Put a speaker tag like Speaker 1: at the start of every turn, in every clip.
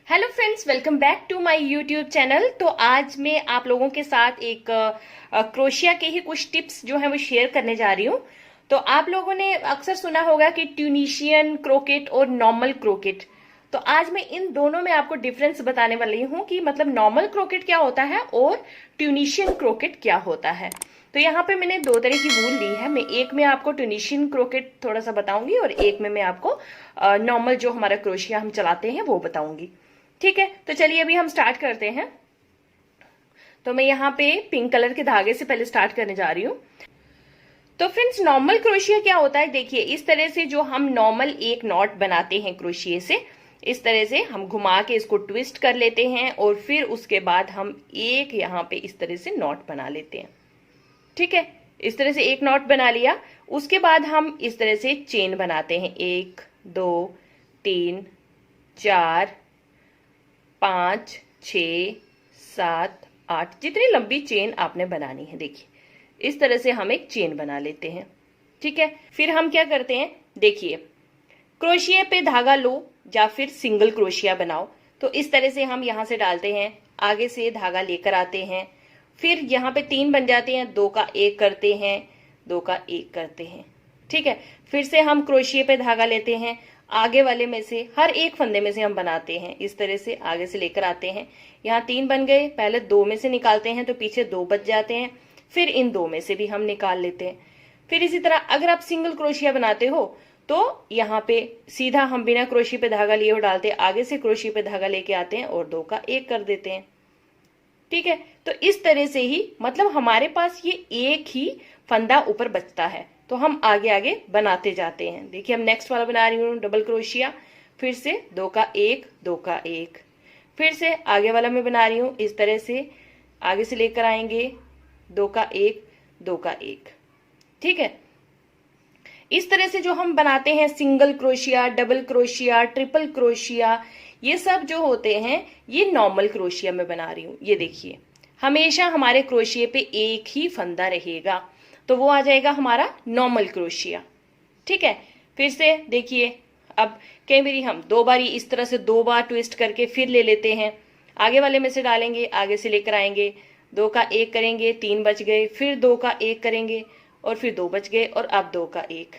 Speaker 1: Hello friends, welcome back to my YouTube channel. तो आज मैं आप लोगों के साथ एक क्रोशिया के ही कुछ टिप्स जो है वो शेयर करने जा रही हूँ। तो आप लोगों ने अक्सर सुना होगा कि ट्यूनिशियन क्रोकेट और नॉर्मल क्रोकेट। तो आज मैं इन दोनों में आपको डिफरेंस बताने वाली हूँ कि मतलब नॉर्मल क्रोकेट क्या होता है और ट्यूनिशियन क्रोकेट क्या होता है। तो यहाँ पे मैंने दो तरह की वूल ली है। मैं एक में आपको ट्यूनिशियन क्रोकेट थोड़ा सा बताऊंगी और एक में मैं आपको नॉर्मल जो हमारा क्रोशिया हम चलाते हैं वो बताऊंगी। ठीक है, तो चलिए अभी हम स्टार्ट करते हैं। तो मैं यहाँ पे पिंक कलर के धागे से पहले स्टार्ट करने जा रही हूँ। तो फ्रेंड्स, नॉर्मल क्रोशिया क्या होता है, देखिए इस तरह से जो हम नॉर्मल एक नॉट बनाते हैं क्रोशिये से, इस तरह से हम घुमा के इसको ट्विस्ट कर लेते हैं और फिर उसके बाद हम एक यहाँ पे इस तरह से नॉट बना लेते हैं। ठीक है, इस तरह से एक नॉट बना लिया। उसके बाद हम इस तरह से चेन बनाते हैं, 1 2 3 4 5 6 7 8, जितनी लंबी चेन आपने बनानी है। देखिए इस तरह से हम एक चेन बना लेते हैं। ठीक है, फिर हम क्या करते हैं, देखिए क्रोशिया पे धागा लो या फिर सिंगल क्रोशिया बनाओ। तो इस तरह से हम यहां से डालते हैं, आगे से धागा लेकर आते हैं, फिर यहाँ पे 3 बन जाते हैं, 2 का 1 करते हैं, 2 का 1 करते हैं। ठीक है, फिर से हम क्रोशिया पे धागा लेते हैं, आगे वाले में से हर एक फंदे में से हम बनाते हैं, इस तरह से आगे से लेकर आते हैं। यहाँ 3 बन गए, पहले 2 में से निकालते हैं तो पीछे 2 बच जाते हैं, फिर इन 2 में से भी हम निकाल लेते हैं। फिर इसी तरह अगर आप सिंगल क्रोशिया बनाते हो तो यहाँ पे सीधा हम बिना क्रोशिया पे धागा लिए हो डालते, आगे से क्रोशिया पे धागा लेके आते हैं और 2 का 1 कर देते हैं। ठीक है, तो इस तरह से ही मतलब हमारे पास ये एक ही फंदा ऊपर बचता है, तो हम आगे आगे बनाते जाते हैं। देखिए हम नेक्स्ट वाला बना रही हूँ, डबल क्रोशिया, फिर से 2 का 1 2 का 1, फिर से आगे वाला मैं बना रही हूँ इस तरह से, आगे से लेकर आएंगे 2 का 1 2 का 1। ठीक है, इस तरह से जो हम बनाते हैं single crochet, double crochet, triple crochet, ये सब जो होते हैं ये नॉर्मल क्रोशिया में बना रही हूं। ये देखिए हमेशा हमारे क्रोशिये पे एक ही फंदा रहेगा, तो वो आ जाएगा हमारा नॉर्मल क्रोशिया। ठीक है, फिर से देखिए, अब कई बारी हम 2 बारी इस तरह से 2 बार ट्विस्ट करके फिर ले लेते हैं, आगे वाले में से डालेंगे, आगे से लेकर आएंगे, 2 का 1 करेंगे, 3 बच गए, फिर 2 का 1 करेंगे और फिर 2 बच गए और अब 2 का 1।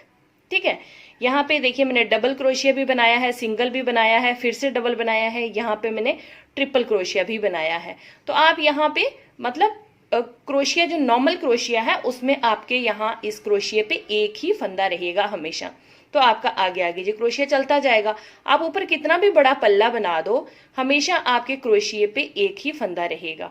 Speaker 1: ठीक है, यहाँ पे देखिए मैंने डबल क्रोशिया भी बनाया है, सिंगल भी बनाया है, फिर से डबल बनाया है, यहाँ पे मैंने ट्रिपल क्रोशिया भी बनाया है। तो आप यहाँ पे मतलब क्रोशिया जो नॉर्मल क्रोशिया है उसमें आपके यहाँ इस क्रोशिया पे एक ही फंदा रहेगा हमेशा, तो आपका आगे आगे जो क्रोशिया चलता जाएगा। आप ऊपर कितना भी बड़ा पल्ला बना दो, हमेशा आपके क्रोशिये पे एक ही फंदा रहेगा।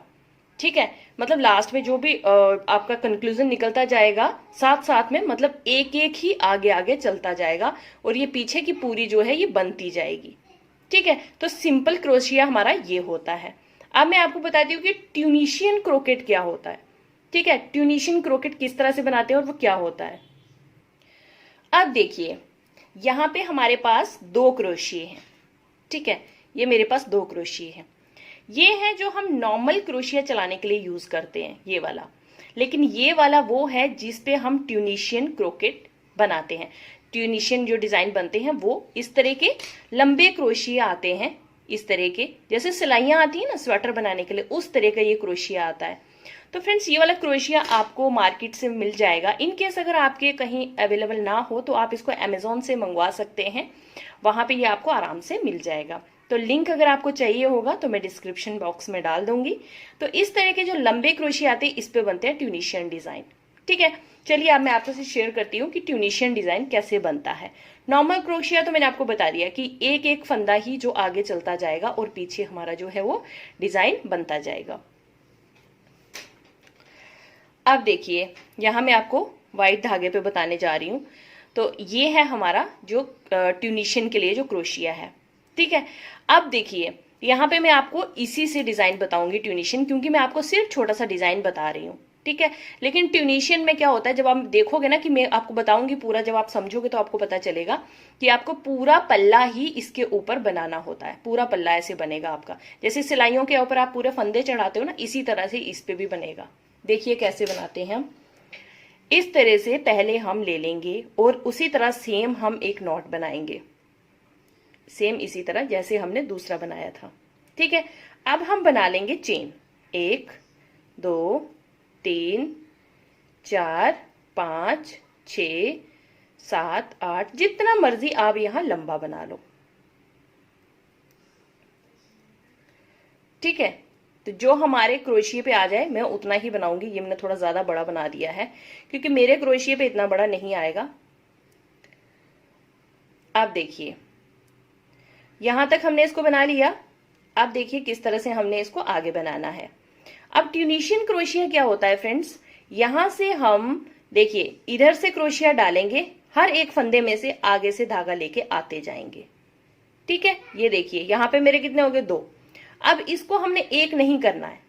Speaker 1: ठीक है, मतलब लास्ट में जो भी आपका कंक्लूजन निकलता जाएगा साथ साथ में, मतलब एक एक ही आगे आगे चलता जाएगा और ये पीछे की पूरी जो है ये बनती जाएगी। ठीक है, तो सिंपल क्रोशिया हमारा ये होता है। अब मैं आपको बताती हूँ कि ट्यूनिशियन क्रोकेट क्या होता है। ठीक है, ट्यूनिशियन क्रोकेट किस तरह से बनाते हैं और वो क्या होता है। अब देखिए यहाँ पे हमारे पास 2 क्रोशिये हैं। ठीक है, ये मेरे पास 2 क्रोशिये हैं। ये है जो हम नॉर्मल क्रोशिया चलाने के लिए यूज करते हैं, ये वाला। लेकिन ये वाला वो है जिस पे हम ट्यूनिशियन क्रोकेट बनाते हैं। ट्यूनिशियन जो डिजाइन बनते हैं वो इस तरह के लंबे क्रोशिया आते हैं, इस तरह के जैसे सिलाइयां आती है ना स्वेटर बनाने के लिए, उस तरह का ये क्रोशिया आता है। तो फ्रेंड्स, ये वाला क्रोशिया आपको मार्केट से मिल जाएगा। इनकेस अगर आपके कहीं अवेलेबल ना हो तो आप इसको अमेजोन से मंगवा सकते हैं, वहां पे ये आपको आराम से मिल जाएगा। तो लिंक अगर आपको चाहिए होगा तो मैं डिस्क्रिप्शन बॉक्स में डाल दूंगी। तो इस तरह के जो लंबे क्रोशिया आते हैं इस पे बनते हैं ट्यूनिशियन डिजाइन। ठीक है, चलिए अब मैं आपसे शेयर करती हूँ कि ट्यूनिशियन डिजाइन कैसे बनता है। नॉर्मल क्रोशिया तो मैंने आपको बता दिया कि एक एक फंदा ही जो आगे चलता जाएगा और पीछे हमारा जो है वो डिजाइन बनता जाएगा। अब देखिए यहाँ मैं आपको व्हाइट धागे पे बताने जा रही हूँ। तो ये है हमारा जो ट्यूनिशियन के लिए जो क्रोशिया है। ठीक है, अब देखिए यहाँ पे मैं आपको इसी से डिजाइन बताऊंगी ट्यूनिशियन, क्योंकि मैं आपको सिर्फ छोटा सा डिजाइन बता रही हूँ। ठीक है, लेकिन ट्यूनिशियन में क्या होता है, जब आप देखोगे ना कि मैं आपको बताऊंगी पूरा, जब आप समझोगे तो आपको पता चलेगा कि आपको पूरा पल्ला ही इसके ऊपर बनाना होता है। पूरा पल्ला ऐसे बनेगा आपका, जैसे सिलाइयों के ऊपर आप पूरे फंदे चढ़ाते हो ना, इसी तरह से इस पे भी बनेगा। देखिए कैसे बनाते हैं हम। इस तरह से पहले हम ले लेंगे और उसी तरह सेम हम एक नॉट बनाएंगे, सेम इसी तरह जैसे हमने दूसरा बनाया था। ठीक है, अब हम बना लेंगे चेन। 1 2 3 4 5 6 7 8, जितना मर्जी आप यहां लंबा बना लो। ठीक है, तो जो हमारे क्रोशिये पे आ जाए मैं उतना ही बनाऊंगी। ये मैंने थोड़ा ज्यादा बड़ा बना दिया है क्योंकि मेरे क्रोशिये पे इतना बड़ा नहीं आएगा। आप देखिए यहां तक हमने इसको बना लिया। अब देखिए किस तरह से हमने इसको आगे बनाना है। अब ट्यूनिशियन क्रोशिया क्या होता है फ्रेंड्स, यहां से हम देखिए इधर से क्रोशिया डालेंगे, हर एक फंदे में से आगे से धागा लेके आते जाएंगे। ठीक है, ये देखिए यहां पे मेरे कितने हो गए 2। अब इसको हमने एक नहीं करना है,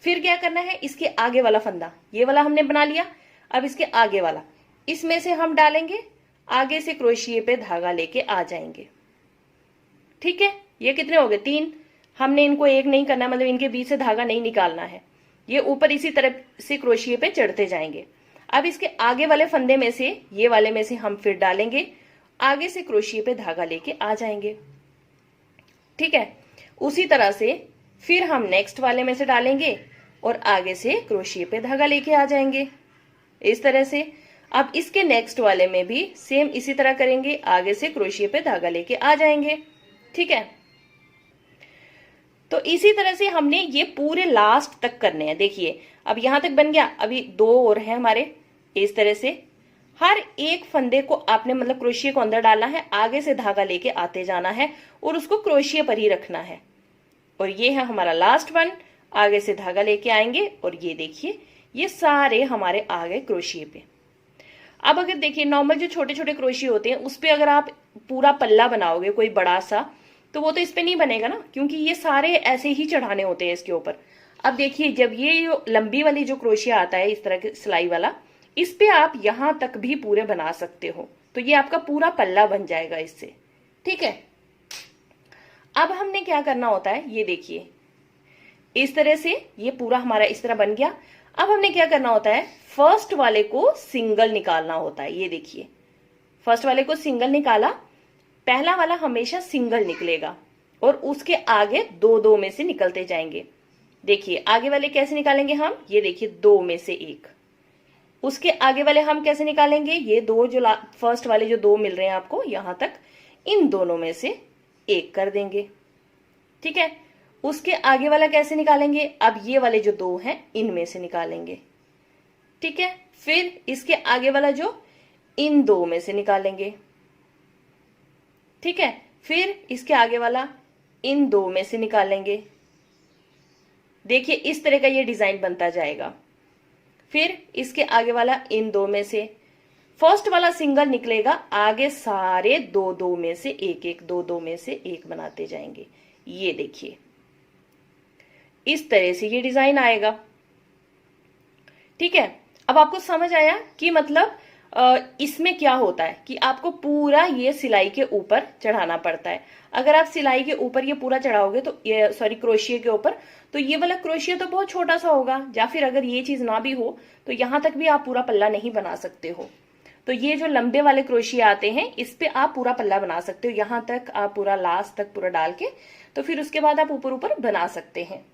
Speaker 1: फिर क्या करना है, इसके आगे वाला फंदा ये वाला हमने बना लिया। अब इसके आगे वाला इसमें से हम डालेंगे, आगे से क्रोशिये पे धागा लेके आ जाएंगे। ठीक है, ये कितने हो गए 3। हमने इनको एक नहीं करना, मतलब इनके बीच से धागा नहीं निकालना है, ये ऊपर इसी तरह से क्रोशिये पे चढ़ते जाएंगे। अब इसके आगे वाले फंदे में से ये वाले में से हम फिर डालेंगे, आगे से क्रोशिये पे धागा लेके आ जाएंगे। ठीक है, उसी तरह से फिर हम नेक्स्ट वाले में से डालेंगे और आगे से क्रोशिये पे धागा लेके आ जाएंगे इस तरह से। अब इसके नेक्स्ट वाले में भी सेम इसी तरह करेंगे, आगे से क्रोशिये पे धागा लेके आ जाएंगे। ठीक है, तो इसी तरह से हमने ये पूरे लास्ट तक करने हैं। देखिए अब यहां तक बन गया, अभी 2 और है हमारे। इस तरह से हर एक फंदे को आपने मतलब क्रोशिये को अंदर डालना है, आगे से धागा लेके आते जाना है और उसको क्रोशिये पर ही रखना है। और ये है हमारा लास्ट वन, आगे से धागा लेके आएंगे और ये देखिए ये सारे हमारे आ गए क्रोशिये पे। अब अगर देखिए नॉर्मल जो छोटे छोटे क्रोशिये होते हैं उस पे अगर आप पूरा पल्ला बनाओगे कोई बड़ा सा, तो वो तो इस पे नहीं बनेगा ना, क्योंकि ये सारे ऐसे ही चढ़ाने होते हैं इसके ऊपर। अब देखिए जब ये जो लंबी वाली जो क्रोशिया आता है इस तरह के सिलाई वाला, इस पे आप यहां तक भी पूरे बना सकते हो, तो ये आपका पूरा पल्ला बन जाएगा इससे। ठीक है, अब हमने क्या करना होता है, ये देखिए इस तरह से ये पूरा हमारा इस तरह बन गया। अब हमने क्या करना होता है, फर्स्ट वाले को सिंगल निकालना होता है। ये देखिए फर्स्ट वाले को सिंगल निकाला, पहला वाला हमेशा सिंगल निकलेगा और उसके आगे 2-2 में से निकलते जाएंगे। देखिए आगे वाले कैसे निकालेंगे हम, ये देखिए 2 में से 1। उसके आगे वाले हम कैसे निकालेंगे, ये 2 जो फर्स्ट वाले जो 2 मिल रहे हैं आपको यहां तक, इन दोनों में से 1 कर देंगे। ठीक है, उसके आगे वाला कैसे निकालेंगे, अब ये वाले जो 2 हैं इनमें से निकालेंगे। ठीक है, फिर इसके आगे वाला जो इन 2 में से निकालेंगे। ठीक है, फिर इसके आगे वाला इन 2 में से निकालेंगे। देखिए इस तरह का ये डिजाइन बनता जाएगा। फिर इसके आगे वाला इन 2 में से, फर्स्ट वाला सिंगल निकलेगा, आगे सारे 2-2 में से 1-1, 2-2 में से 1 बनाते जाएंगे। ये देखिए इस तरह से ये डिजाइन आएगा। ठीक है, अब आपको समझ आया कि मतलब इसमें क्या होता है कि आपको पूरा ये सिलाई के ऊपर चढ़ाना पड़ता है। अगर आप सिलाई के ऊपर ये पूरा चढ़ाओगे तो ये क्रोशिये के ऊपर, तो ये वाला क्रोशिया तो बहुत छोटा सा होगा, या फिर अगर ये चीज ना भी हो तो यहां तक भी आप पूरा पल्ला नहीं बना सकते हो। तो ये जो लंबे वाले क्रोशिये आते हैं इस पे आप पूरा पल्ला बना सकते हो, यहां तक आप पूरा लास्ट तक पूरा डाल के, तो फिर उसके बाद आप ऊपर ऊपर बना सकते हैं।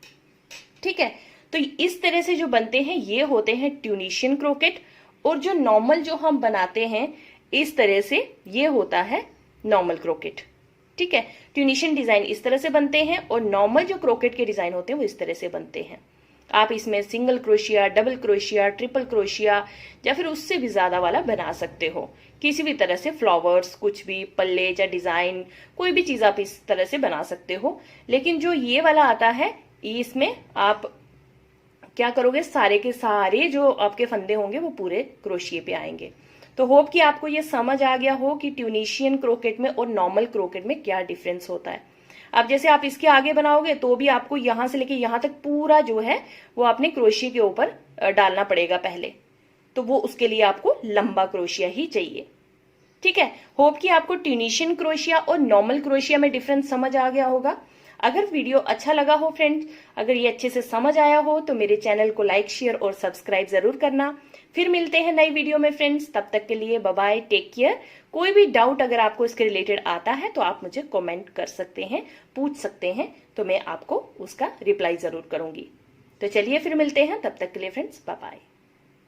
Speaker 1: ठीक है, तो इस तरह से जो बनते हैं ये होते हैं ट्यूनिशियन क्रोकेट, और जो नॉर्मल जो हम बनाते हैं इस तरह से ये होता है नॉर्मल क्रोकेट। ठीक है, ट्यूनिशियन डिजाइन इस तरह से बनते हैं और नॉर्मल जो क्रोकेट के डिजाइन होते हैं वो इस तरह से बनते हैं। आप इसमें single crochet, double crochet, triple crochet या फिर उससे भी ज्यादा वाला बना सकते हो। किसी भी तरह से फ्लावर्स, कुछ भी पल्ले या डिजाइन, कोई भी चीज आप इस तरह से बना सकते हो। लेकिन जो ये वाला आता है इसमें आप क्या करोगे, सारे के सारे जो आपके फंदे होंगे वो पूरे क्रोशिये पे आएंगे। तो होप कि आपको ये समझ आ गया हो कि ट्यूनिशियन क्रोकेट में और नॉर्मल क्रोकेट में क्या डिफरेंस होता है। अब जैसे आप इसके आगे बनाओगे तो भी आपको यहां से लेके यहां तक पूरा जो है वो आपने क्रोशिये के ऊपर डालना पड़ेगा पहले, तो वो उसके लिए आपको लंबा क्रोशिया ही चाहिए। ठीक है, होप कि आपको ट्यूनिशियन क्रोशिया और नॉर्मल क्रोशिया में डिफरेंस समझ आ गया होगा। अगर वीडियो अच्छा लगा हो फ्रेंड्स, अगर ये अच्छे से समझ आया हो तो मेरे चैनल को लाइक, शेयर और सब्सक्राइब जरूर करना। फिर मिलते हैं नई वीडियो में फ्रेंड्स, तब तक के लिए बाय बाय, टेक केयर। कोई भी डाउट अगर आपको इसके रिलेटेड आता है तो आप मुझे कमेंट कर सकते हैं, पूछ सकते हैं, तो मैं आपको उसका रिप्लाई जरूर करूंगी। तो चलिए फिर मिलते हैं, तब तक के लिए फ्रेंड्स बाय बाय।